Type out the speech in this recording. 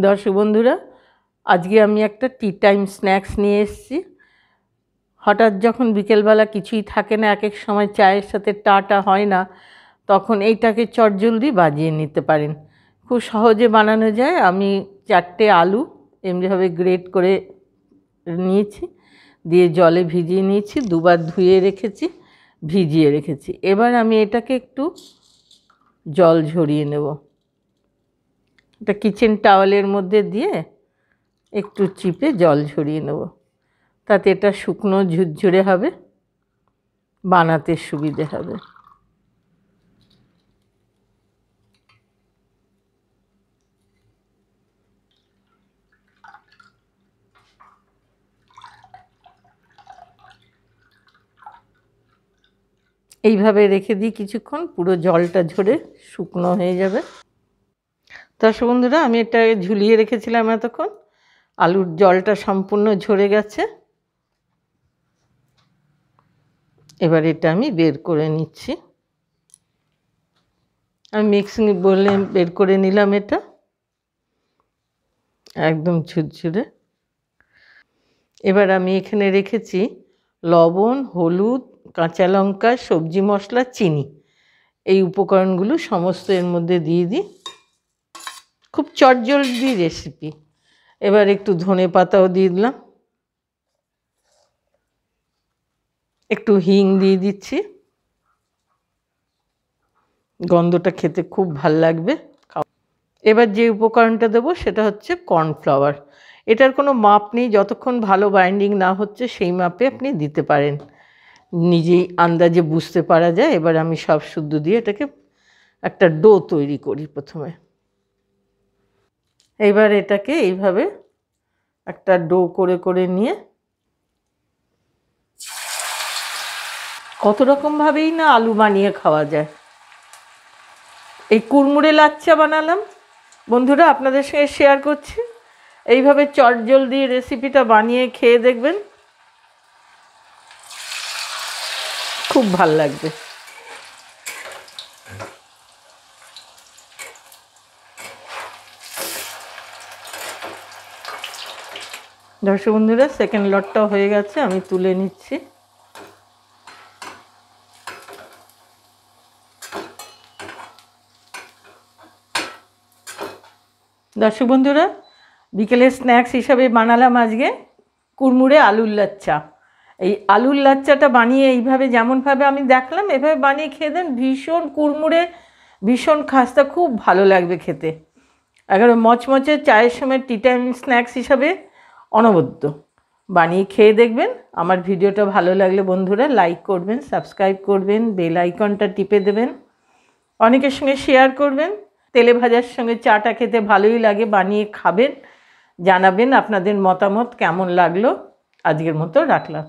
দর্শক বন্ধুরা, আজকে আমি একটা টি টাইম স্ন্যাক্স নিয়ে এসেছি। হঠাৎ যখন বিকেলবেলা কিছুই থাকে না, এক এক সময় চায়ের সাথে টা হয় না, তখন এইটাকে চটজলদি বাজিয়ে নিতে পারেন। খুব সহজে বানানো যায়। আমি 4টে আলু এমনিভাবে গ্রেট করে নিয়েছি, দিয়ে জলে ভিজিয়ে নিয়েছি, দুবার ধুয়ে রেখেছি, ভিজিয়ে রেখেছি। এবার আমি এটাকে একটু জল ঝরিয়ে নেব। এটা কিচেন টাওয়েলের মধ্যে দিয়ে একটু চিপে জল ঝরিয়ে নেব, তাতে এটা শুকনো ঝুরঝুরে হবে, বানাতে সুবিধে হবে। এইভাবে রেখে দিই কিছুক্ষণ, পুরো জলটা ঝরে শুকনো হয়ে যাবে। দর্শক বন্ধুরা, আমি এটা ঝুলিয়ে রেখেছিলাম এতক্ষণ, আলুর জলটা সম্পূর্ণ ঝরে গেছে। এবার এটা আমি বের করে নিচ্ছি। আমি মিক্সিং বলে বের করে নিলাম। এটা একদম ঝুরঝুরে। এবার আমি এখানে রেখেছি লবণ, হলুদ, কাঁচা লঙ্কা, সবজি মশলা, চিনি। এই উপকরণগুলো সমস্ত এর মধ্যে দিয়ে দিই। খুব চটজলদি রেসিপি। এবার একটু ধনে পাতাও দিয়ে দিলাম, একটু হিং দিয়ে দিচ্ছি, গন্ধটা খেতে খুব ভাল লাগবে। এবার যে উপকরণটা দেবো সেটা হচ্ছে কর্নফ্লাওয়ার। এটার কোনো মাপ নেই, যতক্ষণ ভালো বাইন্ডিং না হচ্ছে সেই মাপে আপনি দিতে পারেন, নিজেই আন্দাজে বুঝতে পারা যায়। এবার আমি সব শুদ্ধ দিয়ে এটাকে একটা ডো তৈরি করি প্রথমে। এইবার এটাকে এইভাবে একটা ডো করে করে নিয়ে কত রকমভাবেই না আলু বানিয়ে খাওয়া যায়। এই কুড়মুড়ে লাচ্চা বানালাম বন্ধুরা, আপনাদের সঙ্গে শেয়ার করছি। এইভাবে চটজলদি রেসিপিটা বানিয়ে খেয়ে দেখবেন, খুব ভাল লাগবে। দর্শক বন্ধুরা, সেকেন্ড লটটাও হয়ে গেছে, আমি তুলে নিচ্ছি। দর্শক বন্ধুরা, বিকেলের স্ন্যাক্স হিসাবে বানালাম আজকে কুড়মুড়ে আলুর লাচ্চা। এই আলুর লাচ্চাটা বানিয়ে এইভাবে যেমনভাবে আমি দেখলাম এভাবে বানিয়ে খেয়ে দেন, ভীষণ কুড়মুড়ে, ভীষণ খাস্তা, খুব ভালো লাগবে খেতে। একেবারে মচমচে চায়ের সময় টি টাইম স্ন্যাক্স হিসাবে অনবদ্য। বানিয়ে খেয়ে দেখবেন। আমার ভিডিওটা ভালো লাগলে বন্ধুরা লাইক করবেন, সাবস্ক্রাইব করবেন, বেল আইকনটা টিপে দেবেন, অনেকের সঙ্গে শেয়ার করবেন। তেলে ভাজার সঙ্গে চাটা খেতে ভালোই লাগে, বানিয়ে খাবেন, জানাবেন আপনাদের মতামত কেমন লাগলো। আজকের মতো রাখলাম।